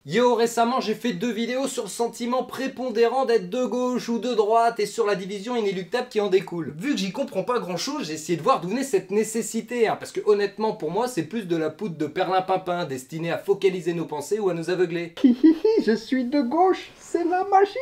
Yo, récemment j'ai fait 2 vidéos sur le sentiment prépondérant d'être de gauche ou de droite et sur la division inéluctable qui en découle. Vu que j'y comprends pas grand chose, j'ai essayé de voir d'où venait cette nécessité, parce que honnêtement pour moi c'est plus de la poudre de perlimpinpin destinée à focaliser nos pensées ou à nous aveugler. Je suis de gauche, c'est la magie.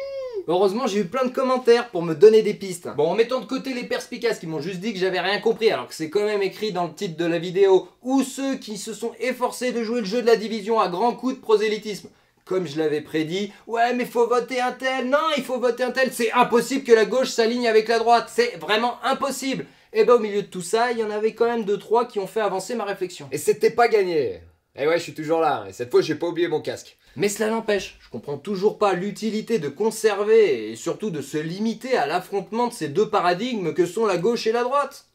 Heureusement j'ai eu plein de commentaires pour me donner des pistes. Bon, en mettant de côté les perspicaces qui m'ont juste dit que j'avais rien compris alors que c'est quand même écrit dans le titre de la vidéo, ou ceux qui se sont efforcés de jouer le jeu de la division à grands coups de prosélytisme. Comme je l'avais prédit, ouais mais faut voter un tel, non il faut voter un tel, c'est impossible que la gauche s'aligne avec la droite, c'est vraiment impossible. Et bah au milieu de tout ça, il y en avait quand même 2-3 qui ont fait avancer ma réflexion. Et c'était pas gagné. Et ouais, je suis toujours là, et cette fois j'ai pas oublié mon casque. Mais cela n'empêche, je comprends toujours pas l'utilité de conserver et surtout de se limiter à l'affrontement de ces deux paradigmes que sont la gauche et la droite.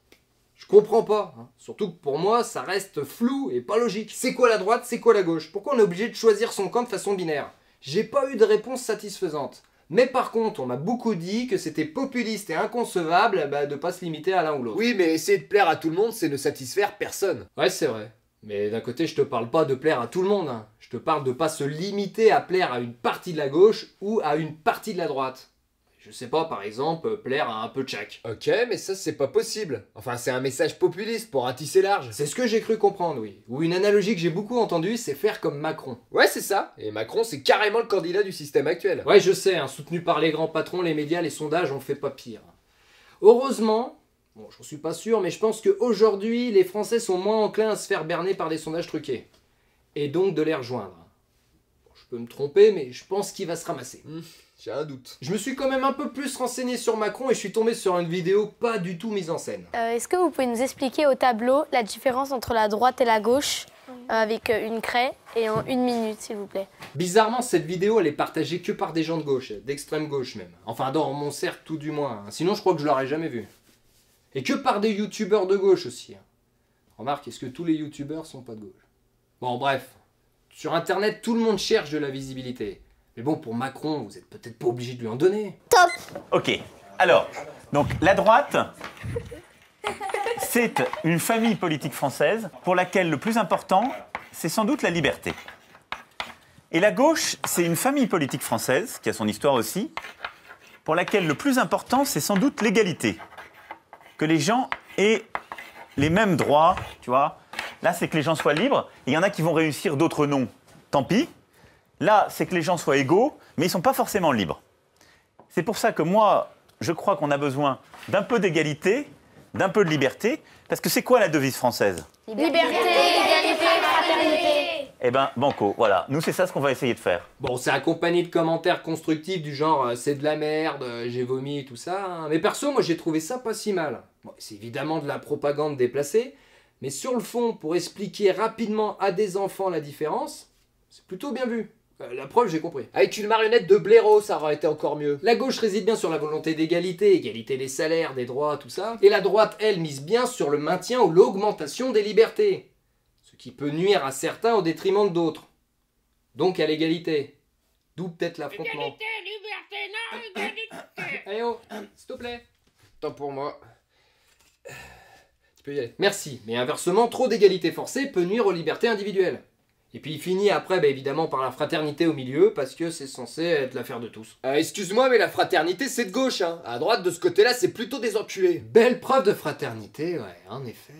Je comprends pas, surtout que pour moi ça reste flou et pas logique. C'est quoi la droite, c'est quoi la gauche? Pourquoi on est obligé de choisir son camp de façon binaire? J'ai pas eu de réponse satisfaisante. Mais par contre, on m'a beaucoup dit que c'était populiste et inconcevable de pas se limiter à l'un ou l'autre. Oui, mais essayer de plaire à tout le monde, c'est ne satisfaire personne. Ouais, c'est vrai. Mais d'un côté, je te parle pas de plaire à tout le monde. Je te parle de pas se limiter à plaire à une partie de la gauche ou à une partie de la droite. Je sais pas, par exemple, plaire à un peu de chaque. Ok, mais ça c'est pas possible. Enfin, c'est un message populiste pour ratisser large. C'est ce que j'ai cru comprendre, oui. Ou une analogie que j'ai beaucoup entendue, c'est faire comme Macron. Ouais, c'est ça. Et Macron, c'est carrément le candidat du système actuel. Ouais, je sais, soutenu par les grands patrons, les médias, les sondages, on fait pas pire. Heureusement, bon, j'en suis pas sûr, mais je pense qu'aujourd'hui, les Français sont moins enclins à se faire berner par des sondages truqués. Et donc de les rejoindre. Bon, je peux me tromper, mais je pense qu'il va se ramasser. J'ai un doute. Je me suis quand même un peu plus renseigné sur Macron et je suis tombé sur une vidéo pas du tout mise en scène. Est-ce que vous pouvez nous expliquer au tableau la différence entre la droite et la gauche avec une craie et en 1 minute, s'il vous plaît? Bizarrement, cette vidéo, elle est partagée que par des gens de gauche, d'extrême gauche même. Enfin, dans mon cercle tout du moins. Sinon, je crois que je l'aurais jamais vu. Et que par des youtubeurs de gauche aussi. Remarque, est-ce que tous les youtubeurs sont pas de gauche? Bon, bref. Sur Internet, tout le monde cherche de la visibilité. Mais bon, pour Macron, vous êtes peut-être pas obligé de lui en donner. Top! Ok, alors, donc la droite, c'est une famille politique française pour laquelle le plus important, c'est sans doute la liberté. Et la gauche, c'est une famille politique française, qui a son histoire aussi, pour laquelle le plus important, c'est sans doute l'égalité. Que les gens aient les mêmes droits, tu vois. Là, c'est que les gens soient libres. Il y en a qui vont réussir, d'autres non. Tant pis. Là, c'est que les gens soient égaux, mais ils ne sont pas forcément libres. C'est pour ça que moi, je crois qu'on a besoin d'un peu d'égalité, d'un peu de liberté, parce que c'est quoi la devise française? Liberté, égalité, fraternité. Eh ben, banco, voilà. Nous, c'est ça ce qu'on va essayer de faire. Bon, c'est accompagné de commentaires constructifs du genre c'est de la merde, j'ai vomi, tout ça. Mais perso, moi j'ai trouvé ça pas si mal. Bon, c'est évidemment de la propagande déplacée, mais sur le fond, pour expliquer rapidement à des enfants la différence, c'est plutôt bien vu. La preuve, j'ai compris. Avec une marionnette de blaireau, ça aurait été encore mieux. La gauche réside bien sur la volonté d'égalité, égalité des salaires, des droits, tout ça. Et la droite, elle, mise bien sur le maintien ou l'augmentation des libertés. Ce qui peut nuire à certains au détriment d'autres. Donc à l'égalité. D'où peut-être l'affrontement. Égalité, liberté, non, égalité. Allez oh, s'il te plaît. Tant pour moi. Tu peux y aller. Merci, mais inversement, trop d'égalité forcée peut nuire aux libertés individuelles. Et puis il finit après, évidemment, par la fraternité au milieu, parce que c'est censé être l'affaire de tous. Excuse-moi, mais la fraternité, c'est de gauche, hein. À droite, de ce côté-là, c'est plutôt des enculés. Belle preuve de fraternité, ouais, en effet.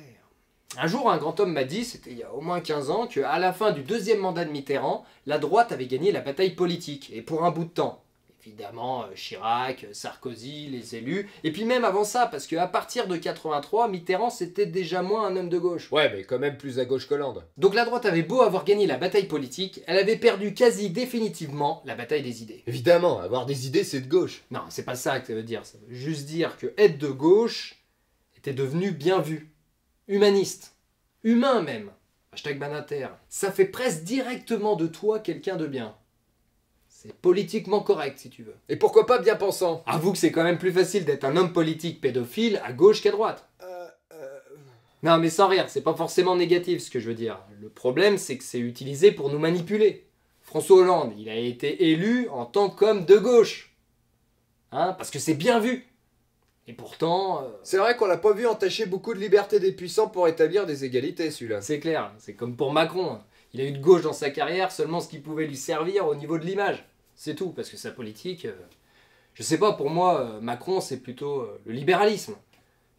Un jour, un grand homme m'a dit, c'était il y a au moins 15 ans, qu'à la fin du 2e mandat de Mitterrand, la droite avait gagné la bataille politique, et pour un bout de temps. Évidemment, Chirac, Sarkozy, les élus, et puis même avant ça, parce qu'à partir de 83, Mitterrand c'était déjà moins un homme de gauche. Ouais, mais quand même plus à gauche qu'Hollande. Donc la droite avait beau avoir gagné la bataille politique, elle avait perdu quasi définitivement la bataille des idées. Évidemment, avoir des idées, c'est de gauche. Non, c'est pas ça que ça veut dire, ça veut juste dire que être de gauche était devenu bien vu, humaniste, humain même, hashtag Banater. Ça fait presque directement de toi quelqu'un de bien. C'est politiquement correct, si tu veux. Et pourquoi pas bien pensant? Avoue que c'est quand même plus facile d'être un homme politique pédophile à gauche qu'à droite. Non, mais sans rire, c'est pas forcément négatif ce que je veux dire. Le problème, c'est que c'est utilisé pour nous manipuler. François Hollande, il a été élu en tant qu'homme de gauche. Parce que c'est bien vu. Et pourtant... C'est vrai qu'on l'a pas vu entacher beaucoup de liberté des puissants pour établir des égalités, celui-là. C'est clair, c'est comme pour Macron. Il a eu de gauche dans sa carrière seulement ce qui pouvait lui servir au niveau de l'image. C'est tout, parce que sa politique... je sais pas, pour moi, Macron, c'est plutôt le libéralisme.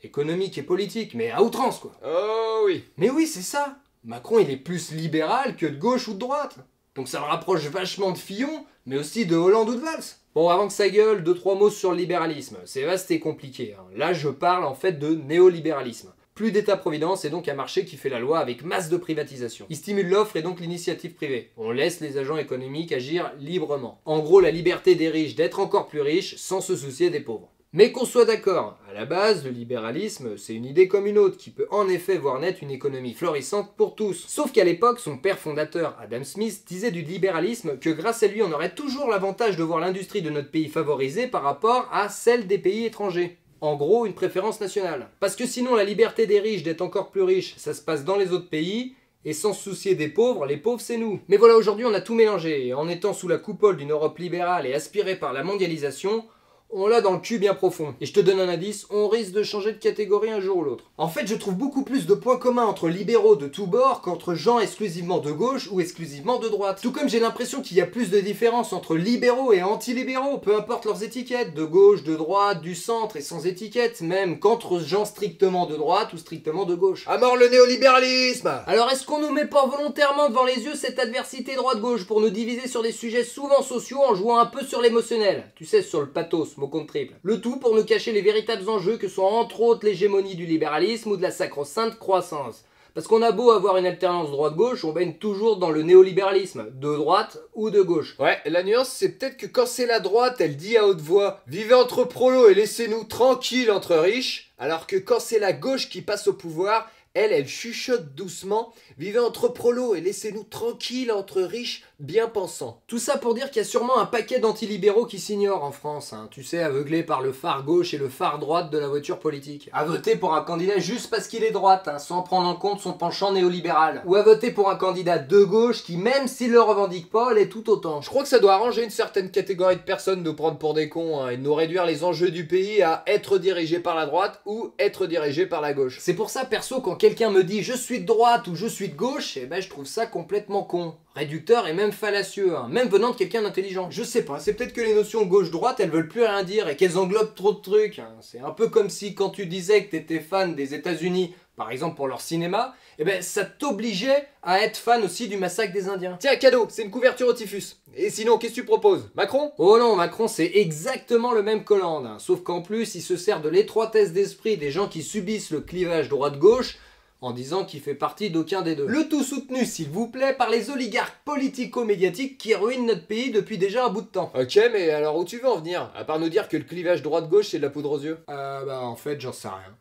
Économique et politique, mais à outrance, quoi. Oh oui. Mais oui, c'est ça. Macron, il est plus libéral que de gauche ou de droite. Donc ça le rapproche vachement de Fillon, mais aussi de Hollande ou de Valls. Bon, avant que ça gueule, 2-3 mots sur le libéralisme. C'est vaste et compliqué, hein. Là, je parle en fait de néolibéralisme. Plus d'État-providence et donc un marché qui fait la loi avec masse de privatisation. Il stimule l'offre et donc l'initiative privée. On laisse les agents économiques agir librement. En gros, la liberté des riches d'être encore plus riches sans se soucier des pauvres. Mais qu'on soit d'accord, à la base, le libéralisme, c'est une idée comme une autre qui peut en effet voir naître une économie florissante pour tous. Sauf qu'à l'époque, son père fondateur, Adam Smith, disait du libéralisme que grâce à lui, on aurait toujours l'avantage de voir l'industrie de notre pays favorisée par rapport à celle des pays étrangers. En gros, une préférence nationale. Parce que sinon, la liberté des riches d'être encore plus riches, ça se passe dans les autres pays, et sans se soucier des pauvres, les pauvres c'est nous. Mais voilà, aujourd'hui on a tout mélangé, et en étant sous la coupole d'une Europe libérale et aspirée par la mondialisation, on l'a dans le cul bien profond. Et je te donne un indice, on risque de changer de catégorie un jour ou l'autre. En fait, je trouve beaucoup plus de points communs entre libéraux de tous bords qu'entre gens exclusivement de gauche ou exclusivement de droite. Tout comme j'ai l'impression qu'il y a plus de différences entre libéraux et anti-libéraux, peu importe leurs étiquettes, de gauche, de droite, du centre et sans étiquette, même qu'entre gens strictement de droite ou strictement de gauche. À mort le néolibéralisme. Alors est-ce qu'on nous met pas volontairement devant les yeux cette adversité droite-gauche pour nous diviser sur des sujets souvent sociaux en jouant un peu sur l'émotionnel? Tu sais, sur le pathos, mot contre triple. Le tout pour nous cacher les véritables enjeux que sont entre autres l'hégémonie du libéralisme ou de la sacro-sainte croissance. Parce qu'on a beau avoir une alternance droite-gauche, on baigne toujours dans le néolibéralisme, de droite ou de gauche. Ouais, la nuance c'est peut-être que quand c'est la droite, elle dit à haute voix « Vivez entre prolos et laissez-nous tranquilles entre riches », alors que quand c'est la gauche qui passe au pouvoir, elle chuchote doucement « Vivez entre prolos et laissez-nous tranquilles entre riches bien pensants ». Tout ça pour dire qu'il y a sûrement un paquet d'antilibéraux qui s'ignorent en France, hein, tu sais, aveuglés par le phare gauche et le phare droite de la voiture politique. À voter pour un candidat juste parce qu'il est droite, hein, sans prendre en compte son penchant néolibéral. Ou à voter pour un candidat de gauche qui, même s'il le revendique pas, l'est tout autant. Je crois que ça doit arranger une certaine catégorie de personnes de nous prendre pour des cons, hein, et de nous réduire les enjeux du pays à être dirigé par la droite ou être dirigé par la gauche. C'est pour ça, perso, quand quelqu'un me dit « je suis de droite » ou « je suis de gauche », eh ben je trouve ça complètement con. Réducteur et même fallacieux, hein, même venant de quelqu'un d'intelligent. Je sais pas, c'est peut-être que les notions gauche-droite, elles veulent plus rien dire et qu'elles englobent trop de trucs. Hein. C'est un peu comme si quand tu disais que t'étais fan des États-Unis, par exemple pour leur cinéma, eh ben ça t'obligeait à être fan aussi du massacre des Indiens. Tiens, cadeau, c'est une couverture au typhus. Et sinon, qu'est-ce que tu proposes? Macron? Oh non, Macron c'est exactement le même qu'Hollande, hein, sauf qu'en plus il se sert de l'étroitesse d'esprit des gens qui subissent le clivage droite-gauche, en disant qu'il fait partie d'aucun des deux. Le tout soutenu, s'il vous plaît, par les oligarques politico-médiatiques qui ruinent notre pays depuis déjà un bout de temps. Ok, mais alors où tu veux en venir? À part nous dire que le clivage droite-gauche c'est de la poudre aux yeux. Bah en fait, j'en sais rien.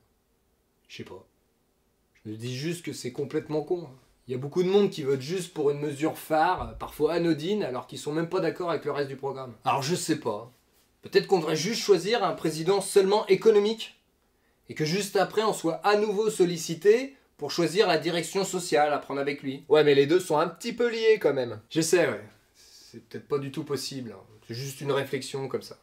Je sais pas. Je me dis juste que c'est complètement con. Il y a beaucoup de monde qui vote juste pour une mesure phare, parfois anodine, alors qu'ils sont même pas d'accord avec le reste du programme. Alors je sais pas. Peut-être qu'on devrait juste choisir un président seulement économique, et que juste après on soit à nouveau sollicité pour choisir la direction sociale à prendre avec lui. Ouais, mais les deux sont un petit peu liés quand même. Je sais, ouais. C'est peut-être pas du tout possible. Hein. C'est juste une réflexion comme ça.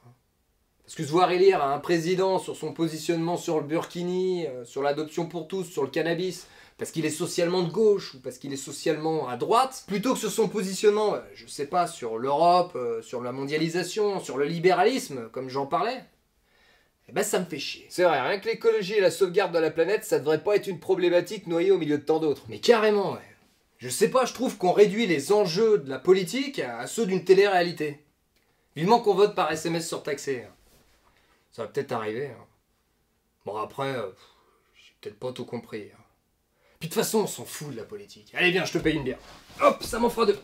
Parce que se voir élire un président sur son positionnement sur le burkini, sur l'adoption pour tous, sur le cannabis, parce qu'il est socialement de gauche ou parce qu'il est socialement à droite, plutôt que sur son positionnement, je sais pas, sur l'Europe, sur la mondialisation, sur le libéralisme, comme j'en parlais, eh ben ça me fait chier. C'est vrai, rien que l'écologie et la sauvegarde de la planète, ça devrait pas être une problématique noyée au milieu de tant d'autres. Mais carrément, ouais. Je sais pas, je trouve qu'on réduit les enjeux de la politique à ceux d'une télé-réalité. Vivement qu'on vote par SMS surtaxé. Ça va peut-être arriver. Hein. Bon après, j'ai peut-être pas tout compris. Hein. Puis de toute façon, on s'en fout de la politique. Allez viens, je te paye une bière. Hop, ça m'en fera deux.